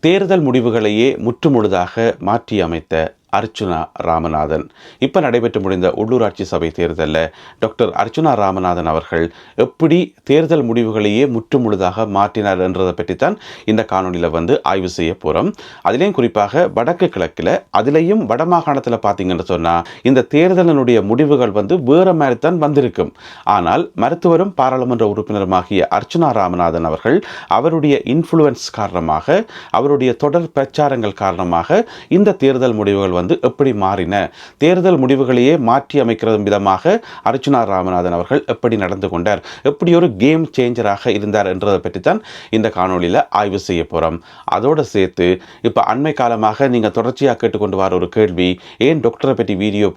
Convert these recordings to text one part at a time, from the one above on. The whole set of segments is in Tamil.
தேர்தல் முடிவுகளையே முற்றுமுழுதாக மாற்றியமைத்த அர்ச்சுனா ராமநாதன். இப்போ நடைபெற்று முடிந்த உள்ளூராட்சி சபை தேர்தலில் டாக்டர் அர்ச்சுனா ராமநாதன் அவர்கள் எப்படி தேர்தல் முடிவுகளையே முற்றுமுழுதாக மாற்றினார் என்றதை பற்றித்தான் இந்த காணொலியில் ஆய்வு செய்ய போகிறோம். அதிலேயும் குறிப்பாக வடக்கு கிழக்கில், அதிலேயும் வடமாகாணத்தில் பார்த்தீங்கன்னு சொன்னால் இந்த தேர்தலினுடைய முடிவுகள் வேறு மாதிரி தான் வந்திருக்கும். ஆனால் மருத்துவரும் பாராளுமன்ற உறுப்பினருமாகிய அர்ச்சுனா ராமநாதன் அவர்கள் அவருடைய இன்ஃப்ளூயன்ஸ் காரணமாக, அவருடைய தொடர் பிரச்சாரங்கள் காரணமாக இந்த தேர்தல் முடிவுகள் எப்படி மாறின, தேர்தல் முடிவுகளையே மாற்றி அமைக்கிறது விதமாக அர்ச்சுனா ராமநாதன் அவர்கள் எப்படி நடந்து கொண்டார், எப்படி ஒரு கேம் சேஞ்சராக இருந்தார் என்றதை பற்றி தான் இந்த காணொலியில் ஆய்வு செய்ய போகிறோம். அதோடு சேர்த்து இப்போ அண்மை காலமாக நீங்கள் தொடர்ச்சியாக கேட்டுக்கொண்டு வர ஒரு கேள்வி, ஏன் டாக்டரை பற்றி வீடியோ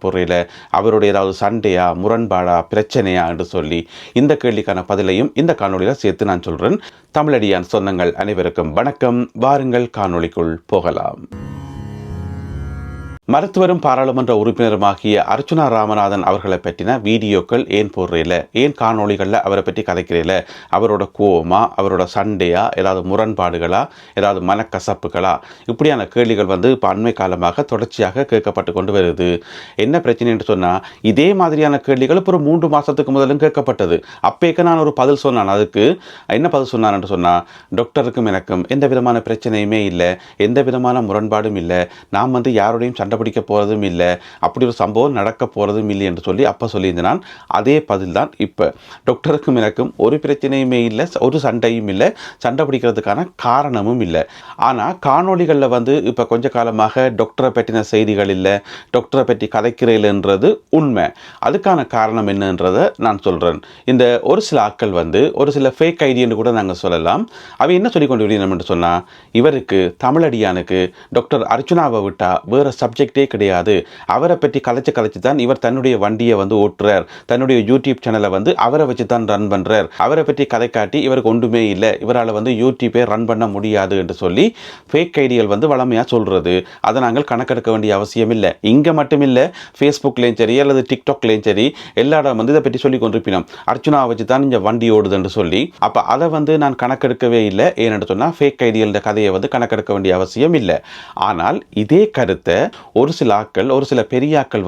போடுறீல, அவருடைய ஏதாவது சண்டையா, முரண்பாடா, பிரச்சனையா என்று சொல்லி இந்த கேள்விக்கான பதிலையும் இந்த காணொலியில் சேர்த்து நான் சொல்கிறேன். தமிழடியான் சொந்தங்கள் அனைவருக்கும் வணக்கம். வாருங்கள் காணொலிக்குள் போகலாம். மருத்துவரும் பாராளுமன்ற உறுப்பினருமாகிய அர்ச்சுனா ராமநாதன் அவர்களை பற்றின வீடியோக்கள் ஏன் போடுறீல, ஏன் காணொலிகளில் அவரை பற்றி கதைக்கிறீல, அவரோட கோவமா, அவரோட சண்டையா, ஏதாவது முரண்பாடுகளா, ஏதாவது மனக்கசப்புகளா, இப்படியான கேள்விகள் இப்போ அண்மை காலமாக தொடர்ச்சியாக கேட்கப்பட்டு கொண்டு வருது. என்ன பிரச்சனைன்னு சொன்னால், இதே மாதிரியான கேள்விகள் இப்போ ஒரு 3 மாதத்துக்கு முதலும் கேட்கப்பட்டது. அப்பேக்க நான் ஒரு பதில் சொன்னான். அதுக்கு என்ன பதில் சொன்னான்னு சொன்னால், டாக்டருக்கும் எனக்கும் எந்த விதமான பிரச்சனையுமே இல்லை, எந்த விதமான முரண்பாடும் இல்லை, நாம் யாரோடையும் சண்டை பிடிக்க போகிறதும் இல்லை, அப்படி ஒரு சம்பவம் நடக்க போகிறதும் இல்லை என்று சொல்லி அப்போ சொல்லியிருந்தான். அதே பதில் தான் இப்போ, டாக்டருக்கும் எனக்கும் ஒரு பிரச்சனையுமே இல்லை, ஒரு சண்டையும் இல்லை, சண்டை பிடிக்கிறதுக்கான காரணமும் இல்லை. ஆனால் காணொலிகளில் இப்போ கொஞ்ச காலமாக டாக்டரை பற்றின செய்திகள் இல்லை, டாக்டரை பற்றி கதைக்கிறேன்றது உண்மை. அதுக்கான காரணம் என்னன்றதை நான் சொல்கிறேன். இந்த ஒரு சில ஆட்கள் ஒரு சில ஃபேக் ஐடியான்னு கூட நாங்கள் சொல்லலாம். அவை என்ன சொல்லி கொண்டு வரணும் சொன்னால், இவருக்கு தமிழடியானுக்கு டாக்டர் அர்ச்சுனாவை விட்டால் வேறு சப்ஜெக்டே கிடையாது, அவரை பற்றி கலைச்சு தான் இவர் தன்னுடைய வண்டியை ஓட்டுறார், தன்னுடைய யூடியூப் சேனலை அவரை வச்சு தான் ரன் பண்ணுறார், அவரை பற்றி கதை காட்டி இவருக்கு ஒன்றுமே இல்லை, இவரால் யூடியூப்பே ரன் பண்ண முடியாது என்று சொல்லி ஃபேக் ஐடியல் வளமையாக சொல்கிறது. அதை நாங்கள் கணக்கெடுக்க வேண்டிய அவசியம் இல்லை. இங்கே மட்டும் இல்லை, ஃபேஸ்புக்லேயும் சரி அல்லது டிக்டாக்லேயும் சரி எல்லா இடம் இதை பற்றி சொல்லி கொண்டிருப்பினோம், அர்ச்சுனாவை வச்சு தான் இந்த வண்டி ஓடுதுன்னு சொல்லி. அப்போ அதை நான் கணக்கெடுக்கவே இல்லை. ஏன்னு சொன்னால் ஃபேக் ஐடியல் கதையை கணக்கெடுக்க வேண்டிய அவசியம் இல்லை. ஆனால் இதே கருத்தை ஒரு சில ஆக்கள், ஒரு சில பெரிய ஆக்கள்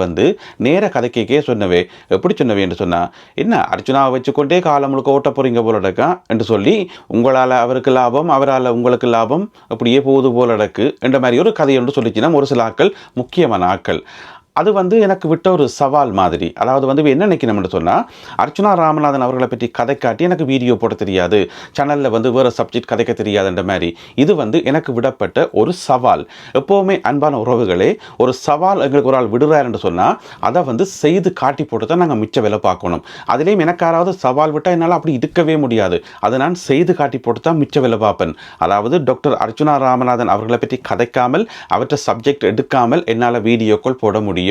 நேர கதைக்கே சொன்னவே. எப்படி சொன்னவே என்று சொன்னால், என்ன அர்ச்சுனாவை வச்சுக்கொண்டே காலம் முழுக்க ஓட்ட போறீங்க போல அடக்கா என்று சொல்லி, உங்களால் அவருக்கு லாபம், அவரால் உங்களுக்கு லாபம், அப்படியே போகுது போல அடக்கு என்ற மாதிரி ஒரு கதை என்று சொல்லிச்சுன்னா ஒரு சில ஆக்கள், முக்கியமான ஆக்கள். அது எனக்கு விட்ட ஒரு சவால் மாதிரி. அதாவது என்ன நினைக்கணும்னு சொன்னால், அர்ச்சுனா ராமநாதன் அவர்களை பற்றி கதை காட்டி எனக்கு வீடியோ போட தெரியாது, சேனலில் வேறு சப்ஜெக்ட் கதைக்க தெரியாதுன்ற மாதிரி இது எனக்கு விடப்பட்ட ஒரு சவால். எப்போவுமே அன்பான உறவுகளே, ஒரு சவால் எங்களுக்கு ஒரு ஆள் விடுறாருன்னு சொன்னால் அதை செய்து காட்டி போட்டு தான் நாங்கள் மிச்ச வேலை பார்க்கணும். அதுலேயும் எனக்கு யாராவது சவால் விட்டால் என்னால் அப்படி இருக்கவே முடியாது. அதை நான் செய்து காட்டி போட்டு தான் மிச்ச வேலை பார்ப்பேன். அதாவது டாக்டர் அர்ச்சுனா ராமநாதன் அவர்களை பற்றி கதைக்காமல், அவற்றை சப்ஜெக்ட் எடுக்காமல் என்னால் வீடியோக்கள் போட முடியும்,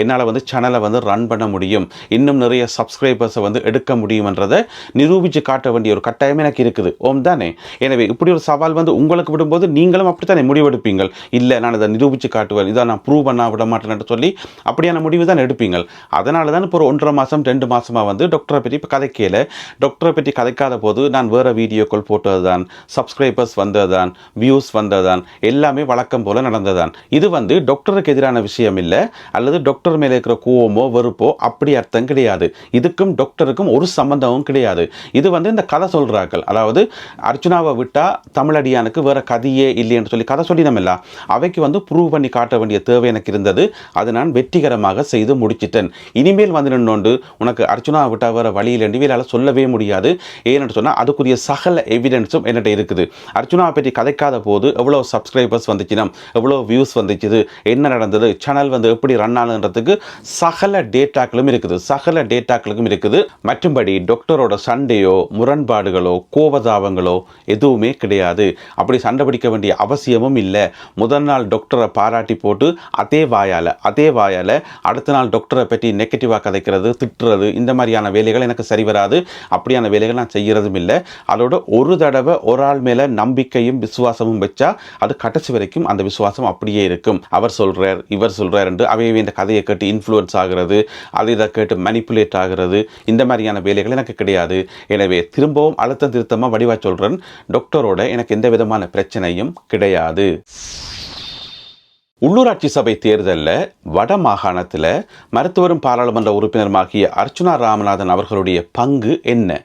என்னால் சேனலை ரன் பண்ண முடியும், இன்னும் நிறைய சப்ஸ்கிரைபர்ஸை எடுக்க முடியும்ன்றதை நிரூபித்து காட்ட வேண்டிய ஒரு கட்டாயம் எனக்கு இருக்குது. ஓம் தானே? எனவே இப்படி ஒரு சவால் உங்களுக்கு விடும்போது நீங்களும் அப்படித்தானே முடிவெடுப்பீங்கள். இல்லை, நான் இதை நிரூபித்து காட்டுவேன், இதை நான் ப்ரூவ் பண்ண விட மாட்டேன்னு சொல்லி அப்படியான முடிவு தான் எடுப்பீங்கள். அதனால தான் இப்போ ஒரு 1.5 மாதம் 2 மாதமாக டாக்டரை பற்றி இப்போ கதைக்கல. டாக்டரை பற்றி கதைக்காத போது நான் வேறு வீடியோக்கள் போட்டது தான், சப்ஸ்கிரைபர்ஸ் வந்தது தான், வியூஸ் வந்தது தான், எல்லாமே வழக்கம் போல நடந்ததான். இது டாக்டருக்கு எதிரான விஷயம் இல்லை, அல்லது டாக்டர் மேலே இருக்கிற கோவமோ வெறுப்போ அப்படி அர்த்தம் கிடையாது. இதுக்கும் டாக்டருக்கும் ஒரு சம்பந்தமும் கிடையாது. இது இந்த கதை சொல்கிறார்கள். அதாவது அர்ச்சுனாவை விட்டா தமிழடியானுக்கு வேற கதையே இல்லைன்னு சொல்லி கதை சொல்லி நம்ம அவைக்கு ப்ரூவ் பண்ணி காட்ட வேண்டிய தேவை எனக்கு இருந்தது. அதை நான் வெற்றிகரமாக செய்து முடிச்சிட்டேன். இனிமேல் நின்னோண்டு உனக்கு அர்ச்சுனாவை விட்டா வேற வழியில் என்று சொல்லவே முடியாது. ஏன்னு சொன்னால் அதுக்குரிய சகல எவிடன்ஸும் என்னட்ட இருக்குது. அர்ச்சுனாவை பற்றி கதைக்காத போது எவ்வளோ சப்ஸ்கிரைபர்ஸ் வந்துச்சுன்னா, எவ்வளோ வியூஸ் வந்துச்சு, என்ன நடந்தது, சேனல் எப்படி ரன் ஆனதுன்றதுக்கு சகல டேட்டாக்களும் இருக்குது. மற்றும்படி டாக்டரோட சண்டையோ முரண்பாடுகளோ கோபதாபங்களோ எதுவுமே கிடையாது. அப்படி சண்டை பிடிக்க வேண்டிய அவசியமும் இல்லை. முதல் நாள் டாக்டரை பாராட்டி போட்டு அதே வாயால் அடுத்த நாள் டாக்டரை பற்றி நெகட்டிவாக கதைக்கிறது, திட்டுறது, இந்த மாதிரியான வேலைகள் எனக்கு சரி வராது. அப்படியான வேலைகள் நான் செய்யறதும் இல்லை. அதோட ஒரு தடவை ஒரு ஆள் மேலே நம்பிக்கையும் விசுவாசமும் வச்சா அது கடைசி வரைக்கும் அந்த விசுவாசம் அப்படியே இருக்கும். அவர் சொல்றார், இவர் சொல்றார் என்று அவையவே ஏற்கனவே இந்த கதையை கேட்டு இன்ஃப்ளூயன்ஸ் ஆகிறது, அது இதை கேட்டு மனிப்புலேட் ஆகிறது, இந்த மாதிரியான வேலைகள் எனக்கு கிடையாது. எனவே திரும்பவும் அழுத்தம் திருத்தமாக வடிவாக சொல்கிறேன், டாக்டரோட எனக்கு எந்த விதமான பிரச்சனையும் கிடையாது. உள்ளூராட்சி சபை தேர்தலில் வட மாகாணத்தில் மருத்துவரும் பாராளுமன்ற உறுப்பினருமாகிய அர்ச்சுனா ராமநாதன் அவர்களுடைய பங்கு என்ன?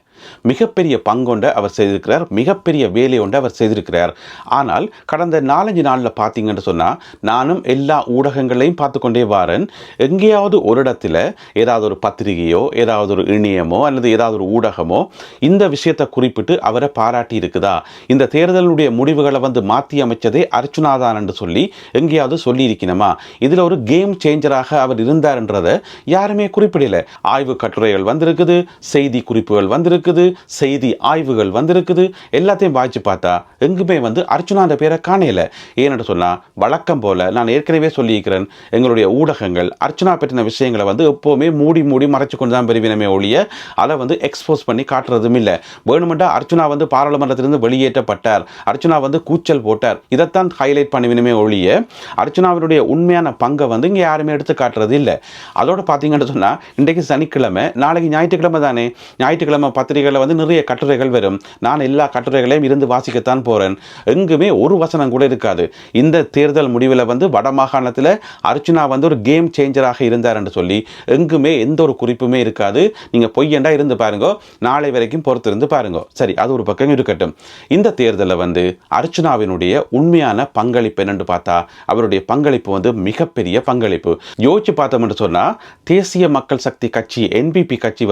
மிகப்பெரிய பங்கொண்ட அவர் செய்திருக்கிறார், மிகப்பெரிய வேலை ஒன்று அவர் செய்திருக்கிறார். ஆனால் கடந்த 4-5 நாளில் பார்த்தீங்கன்னு சொன்னால், நானும் எல்லா ஊடகங்களையும் பார்த்து கொண்டே வாரேன். எங்கேயாவது ஒரு இடத்துல ஏதாவது ஒரு பத்திரிகையோ ஏதாவது ஒரு இணையமோ அல்லது ஏதாவது ஒரு ஊடகமோ இந்த விஷயத்தை குறிப்பிட்டு அவரை பாராட்டி இருக்குதா, இந்த தேர்தலுடைய முடிவுகளை மாற்றி அமைச்சதே அர்ச்சுனாதான் என்று சொல்லி எங்கேயாவது சொல்லியிருக்கணுமா, இதில் ஒரு கேம் சேஞ்சராக அவர் இருந்தார்ன்றதை யாருமே குறிப்பிடலை. ஆய்வு கட்டுரைகள் வந்திருக்குது, செய்தி குறிப்புகள் வந்திருக்குது, செய்தி ஆய்வுகள் வந்திருக்குது, எல்லாத்தையும் வாய்ச்சி பார்த்தா எங்குமே அர்ச்சுனான்ற பேரை காணையில. ஏன்னு சொன்னா, வழக்கம் போல நான் ஏற்கனவே சொல்லியிருக்கிறேன், எங்களுடைய ஊடகங்கள் அர்ச்சுனா பற்றின விஷயங்களை எப்பவுமே மூடி மூடி மறைச்சு கொண்டு தான் பெறுவினமே ஒழிய அதை எக்ஸ்போஸ் பண்ணி காட்டுறதும் இல்லை. வேணுமெண்டா அர்ச்சுனா பாராளுமன்றத்திலிருந்து வெளியேற்றப்பட்டார், அர்ச்சுனா கூச்சல் போட்டார், இதைத்தான் ஹைலைட் பண்ணிவினமே ஒழிய அர்ச்சுனாவினுடைய உண்மையான பங்கை இங்கே யாருமே எடுத்து காட்டுறது இல்லை. அதோட பார்த்தீங்கன்னு சொன்னா, இன்றைக்கு சனிக்கிழமை, நாளைக்கு ஞாயிற்றுக்கிழமை தானே, ஞாயிற்றுக்கிழமை பத்திரிகைகளில் நிறைய கட்டுரைகள் வரும். நான் எல்லா கட்டுரைகளையும் இருந்து வாசிக்கத்தான் போறேன். எங்குமே ஒரு வசனம் கூட இருக்காது, இந்த தேர்தல் முடிவில் வட மாகாணத்தில் அர்ச்சுனா ஒரு கேம் சேஞ்சராக இருந்தார் என்று சொல்லி எங்குமே எந்த ஒரு குறிப்புமே இருக்காது. நீங்க பொய்யண்டா இருந்து பாருங்க, நாளை வரைக்கும் பொறுத்திருந்து பாருங்க. சரி, அது ஒரு பக்கம் இருக்கட்டும். இந்த தேர்தலில் அர்ச்சுனாவினுடைய உண்மையான பங்களிப்பு என்னன்னு பார்த்தா, அவருடைய பங்களிப்பு மிகப்பெரிய பங்களிப்பு. யோசிச்சு பார்த்தோம் என்று சொன்னா, தேசிய மக்கள் சக்தி கட்சி NPP கட்சி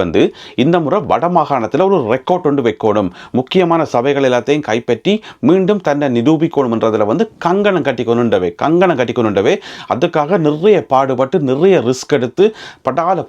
இந்த முறை வட மாகாணத்தில் ஒரு ரெக்கார்ட் ஒன்று வைக்கணும், முக்கியமான சபைகள் எல்லாத்தையும் கைப்பற்றி மீண்டும் தன்னை நிரூபிக்கணும் என்றதில் கங்கணம் கட்டிக்கொண்டவே அதுக்காக நிறைய பாடுபட்டு நிறைய ரிஸ்க் எடுத்து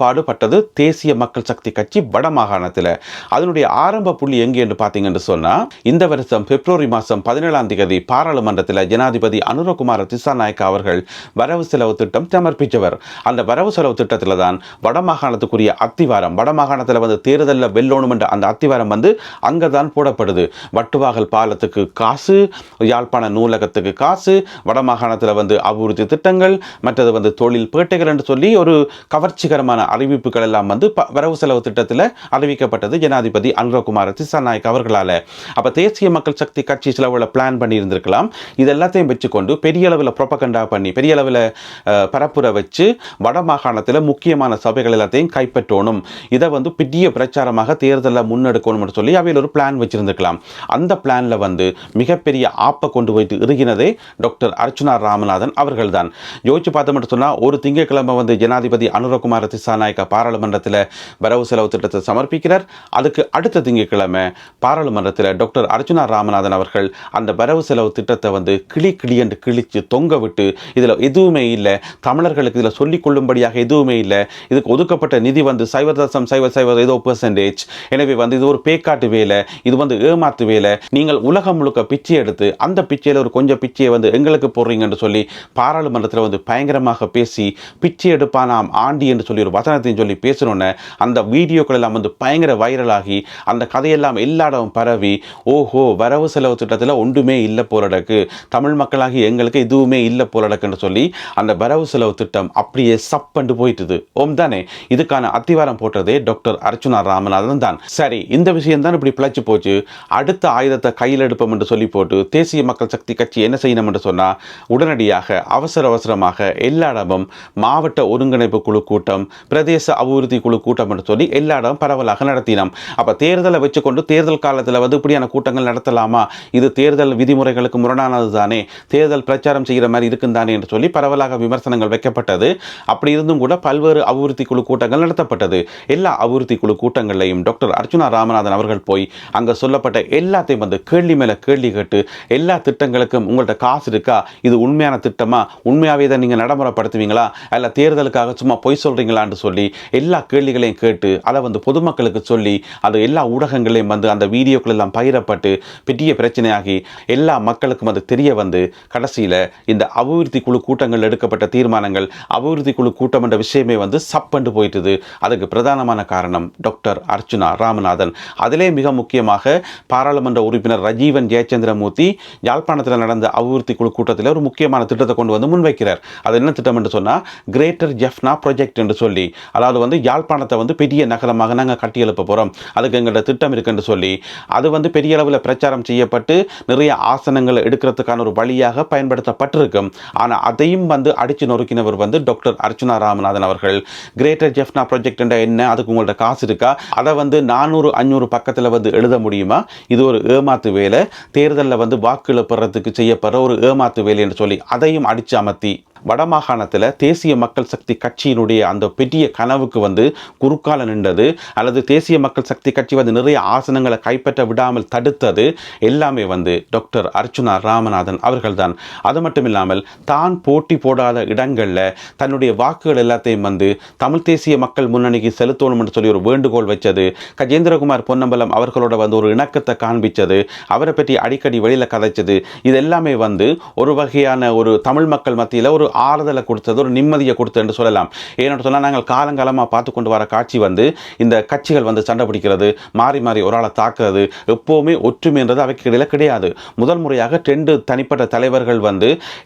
பாடுபட்டது தேசிய மக்கள் சக்தி கட்சி வட மாகாணத்தில். அதனுடைய ஆரம்ப புள்ளி எங்கே என்று பார்த்தீங்கன்னு சொன்னா, இந்த வருஷம் பிப்ரவரி மாதம் 17ஆம் தேதி பாராளுமன்றத்தில் ஜனாதிபதி அனுரகுமார திசாநாயக்கா அவர்கள் வரவு செலவு திட்டம் சமர்ப்பித்தவர். அந்த வரவு செலவு திட்டத்தில் தான் வடமாகாணத்துக்குரிய அத்திவாரம், வடமாகாணத்தில் தேர்தலில் வெல்லோணும் என்ற அந்த அத்திவாரம் அங்கதான் போடப்படுது. வட்டுவாகல் பாலத்துக்கு காசு, யாழ்ப்பாண நூலகத்துக்கு காசு, வடமாகாணத்தில் அபிவிருத்தி திட்டங்கள், மற்றது தொழில் பேட்டைகள் என்று சொல்லி ஒரு கவர்ச்சிகரமான அறிவிப்புகள் எல்லாம் வரவு செலவு திட்டத்தில் அறிவிக்கப்பட்டது ஜனாதிபதி அனுரகுமார திசாநாயக்கா அவர்களால். அப்ப தேசிய மக்கள் சக்தி கட்சி சிலவுல பிளான் பண்ணி இருந்திருக்கலாம். இது எல்லாத்தையும் வச்சுக்கொண்டு பெரிய அளவில் ப்ரொபகண்டா பண்ணி பெரிய அளவில் பரப்புரை வச்சு வடமாகாணத்தில் முக்கியமான சபைகள் எல்லாத்தையும் கைப்பற்றணும், இதை பெரிய பிரச்சாரமாக தேர்தலில் முன்னெடுக்கணும் சொல்லி அவையில் ஒரு பிளான் வச்சிருந்துக்கலாம். அந்த பிளான்ல மிகப்பெரிய ஆப்பை கொண்டு போயிட்டு இருக்கினதே டாக்டர் அர்ச்சுனா ராமநாதன் அவர்கள் தான். யோசிச்சு பார்த்தோம் சொன்னா, ஒரு திங்கட்கிழமை ஜனாதிபதி அனுரகுமார திசாநாயக்கா பாராளுமன்றத்தில் வரவு செலவு திட்டத்தை சமர்ப்பிக்கிறார். அதுக்கு அடுத்த திங்கட்கிழமை பாராளுமன்றத்தில் டாக்டர் அர்ச்சுனா ராமநாதன் அவர்கள் அந்த வரவு செலவு திட்டத்தை கிளி என்று கிழிச்சு தொங்க விட்டு, இதுல எதுவுமே இல்லை, தமிழர்களுக்கு இதுல சொல்லிக் கொள்ளும்படியாக எதுவுமே இல்லை, இதுக்கு ஒதுக்கப்பட்ட நிதி 0.00 ஏதோ %. எனவே இது ஒரு பேக்காட்டு வேலை, இது ஏமாத்து வேலை, நீங்கள் உலகம் முழுக்க பிச்சை எடுத்து அந்த பிச்சையில் ஒரு கொஞ்சம் பிச்சையை எங்களுக்கு போடுறீங்கன்னு சொல்லி பாராளுமன்றத்தில் பயங்கரமாக பேசி, பிச்சை எடுப்பானாம் ஆண்டி என்று சொல்லி ஒரு வசனத்தையும் சொல்லி பேசணுன்னு அந்த வீடியோக்கள் எல்லாம் பயங்கர வைரலாகி அந்த கதையெல்லாம் எல்லா இடமும் பரவி, ஓஹோ வரவு செலவு திட்டத்தில் ஒன்றுமே இல்லை போலடக்கு, தமிழ் மக்களாகி எங்களுக்கு எதுவுமே இல்லை போலடக்குன்னு சொல்லி அந்த வரவு செலவு திட்டம் அப்படியே சப்பண்டு போயிட்டுது. ஓம் தானே, இதுக்கான அத்திவாரம் போட்டதே டாக்டர் அர்ச்சுனா ராமநாதன் தான். சரி, இந்த விஷயம் தான் இப்படி பிழைச்சு போச்சு. அடுத்த ஆயுதத்தை கையில் எடுப்போம் என்று சொல்லி போட்டு தேசிய மக்கள் சக்தி கட்சி என்ன செய்யணும் என்று சொன்னா, உடனடியாக அவசரமாக எல்லா இடமும் மாவட்ட ஒருங்கிணைப்பு குழு கூட்டம், பிரதேச அபிவிருத்தி குழு கூட்டம் என்று சொல்லி எல்லா இடமும் பரவலாக நடத்தினோம். அப்ப தேர்தலை வச்சுக்கொண்டு தேர்தல் காலத்தில் இப்படியான கூட்டங்கள் நடத்தலாமா, இது தேர்தல் விதிமுறைகளுக்கு முரணானது தானே, தேர்தல் பிரச்சாரம் செய்கிற மாதிரி இருக்குந்தானே என்று சொல்லி பரவலாக விமர்சனங்கள் வைக்கப்பட்டது. அப்படி இருந்தும் கூட பல்வேறு அபிவிருத்தி குழு கூட்டங்கள் நடத்தப்பட்டது. எல்லா அபிவிருத்தி குழு கூட்டங்களையும் டாக்டர் அர்ச்சுனா ராமநாதன் அவர்கள் போய் அங்க சொல்லப்பட்ட எல்லாத்தையும் கேள்வி மேல கேள்வி கேட்டு, எல்லா திட்டங்களுக்கும் உங்கள்ட்ட காசு இருக்கா, இது உண்மையான திட்டமா, உண்மையாவே இதை நீங்க நடைமுறைப்படுத்துவீங்களா, அல்ல தேர்தலுக்காக சும்மா பொய் சொல்றீங்களான்னு சொல்லி எல்லா கேள்விகளையும் கேட்டு அதை பொதுமக்களுக்கு சொல்லி அது எல்லா ஊடகங்களையும் அந்த வீடியோக்கள் எல்லாம் பகிரப்பட்டு பெரிய பிரச்சனையாகி எல்லா மக்களுக்கும் அது தெரிய கடைசியில இந்த அபிவிருத்தி குழு கூட்டங்கள் எடுக்கப்பட்ட தீர்மானங்கள், அபிவிருத்தி குழு கூட்டம் என்ற விஷயமே சப்பண்டு போயிட்டுது. அதுக்கு பிரதானமான காரணம் டாக்டர் அர்ச்சுனா ராமநாதன். ராமநாதன். அதிலே மிக முக்கியமாக பாராளுமன்ற உறுப்பினர் ரஜீவன் ஜெயச்சந்திரமூர்த்தி யாழ்ப்பாணத்தில் நடந்த அபிவிருத்தி குழு கூட்டத்தில் ஒரு முக்கியமான திட்டத்தை கொண்டு வந்து முன்வைக்கிறார். அது என்ன திட்டம் என்று சொன்னால் கிரேட்டர் ஜெஃப்னா ப்ராஜெக்ட் என்று சொல்லி, அதாவது யாழ்ப்பாணத்தை பெரிய நகரமாக நாங்கள் கட்டியெழுப்ப போகிறோம், அதுக்கு எங்களோட திட்டம் இருக்குன்னு சொல்லி அது பெரிய அளவில் பிரச்சாரம் செய்யப்பட்டு நிறைய ஆசனங்களை எடுக்கிறதுக்கான ஒரு வழியாக பயன்படுத்தப்பட்டிருக்கும். ஆனால் அதையும் அடிச்சு நொறுக்கினவர் டாக்டர் அர்ச்சுனா ராமநாதன் அவர்கள். கிரேட்டர் ஜெஃப்னா ப்ராஜெக்ட் என்ன, அதுக்கு உங்கள்ட்ட காசு இருக்கா, அதை 400-500 பக்கத்தில் எழுத முடியுமா, இது ஒரு ஏமாத்து வேலை, தேர்தலில் வாக்கு பெறத்துக்கு செய்யப்படுற ஒரு ஏமாத்து வேலை என்று சொல்லி அதையும் அடிச்சு அமர்த்தி வடமாகாணத்தில் தேசிய மக்கள் சக்தி கட்சியினுடைய அந்த பெரிய கனவுக்கு குறுக்கால நின்றது, அல்லது தேசிய மக்கள் சக்தி கட்சி நிறைய ஆசனங்களை கைப்பற்ற விடாமல் தடுத்தது எல்லாமே டாக்டர் அர்ச்சுனா ராமநாதன் அவர்கள்தான். அது மட்டும் இல்லாமல் தான் போட்டி போடாத இடங்களில் தன்னுடைய வாக்குகள் எல்லாத்தையும் தமிழ் தேசிய மக்கள் முன்னணிக்கு செலுத்தணும் என்று சொல்லி ஒரு வேண்டுகோள் வச்சது, கஜேந்திரகுமார் பொன்னம்பலம் அவர்களோட ஒரு இணக்கத்தை காண்பிச்சது, அவரை பற்றி அடிக்கடி வெளியில் கதைச்சது, இது எல்லாமே ஒரு வகையான ஒரு தமிழ் மக்கள் மத்தியில் ஒரு ஆறுதலை கொடுத்தது, ஒரு நிம்மதியை கொடுத்தது என்று சொல்லலாம். ஏன்னு சொன்னால் நாங்கள் காலங்காலமாக பார்த்து கொண்டு வர காட்சி இந்த கட்சிகள் சண்டை பிடிக்கிறது, மாறி மாறி ஒரு ஆளை தாக்குறது, எப்போவுமே ஒற்றுமைன்றது அவைக்கு இடையில கிடையாது. முதல் முறையாக 2 தனிப்பட்ட தலைவர்கள்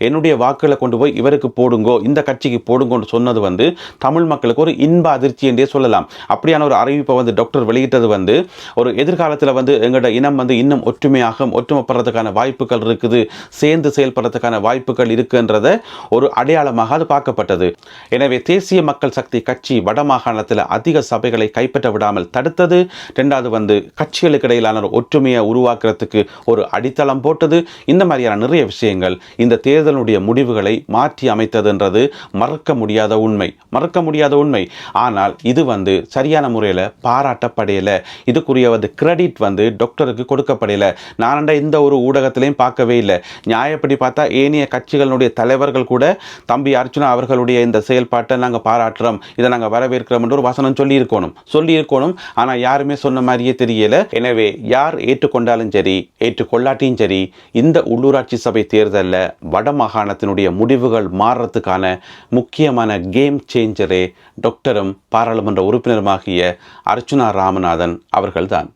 என்னுடைய வாக்குகளை கொண்டு போய் இவருக்கு போடுங்கோ, இந்த கட்சிக்கு போடுங்கோன்னு சொன்னது தமிழ் மக்களுக்கு ஒரு இன்ப அதிர்ச்சி என்றே சொல்லலாம். அப்படியான ஒரு அறிவிப்பை டாக்டர் வெளியிட்டது ஒரு எதிர்காலத்தில் எங்களோட இனம் இன்னும் ஒற்றுமைப்படுறதுக்கான வாய்ப்புகள் இருக்குது, சேர்ந்து செயல்படுறதுக்கான வாய்ப்புகள் இருக்குன்றத ஒரு அடையாளமாக அது பார்க்கப்பட்டது. எனவே தேசிய மக்கள் சக்தி கட்சி வடமாகாணத்தில் அதிக சபைகளை கைப்பற்ற விடாமல் தடுத்தது. 2வது கட்சிகளுக்கு இடையிலான ஒரு ஒற்றுமையை உருவாக்குறதுக்கு ஒரு அடித்தளம் போட்டது. இந்த மாதிரியான நிறைய விஷயங்கள் இந்த தேர்தலுடைய முடிவுகளை மாற்றி அமைத்ததுன்றது மறக்க முடியாத உண்மை. ஆனால் இது சரியான முறையில் பாராட்டப்படையல, இதுக்குரிய கிரெடிட் டாக்டருக்கு கொடுக்கப்படையல. நான் இந்த ஒரு ஊடகத்திலையும் பார்க்கவே இல்லை. நியாயப்படி பார்த்தா ஏனைய கட்சிகளுடைய தலைவர்கள் கூட தம்பி அர்ச்சுனா அவர்களுடைய இந்த செயல்பாட்டை நாங்கள் பாராட்டுறோம், இதை நாங்கள் வரவேற்கிறோம் என்று ஒரு வசனம் சொல்லியிருக்கணும். ஆனால் யாருமே சொன்ன மாதிரியே தெரியல. எனவே யார் ஏற்றுக்கொண்டாலும் சரி ஏற்றுக்கொள்ளாட்டியும் சரி, இந்த உள்ளூராட்சி சபை தேர்தலில் வடமாகாணத்தினுடைய முடிவுகள் மாறுறதுக்கான முக்கியமான கேம் சேஞ்சரே டாக்டரும் பாராளுமன்ற உறுப்பினருமாகிய அர்ச்சுனா ராமநாதன் அவர்கள்தான்.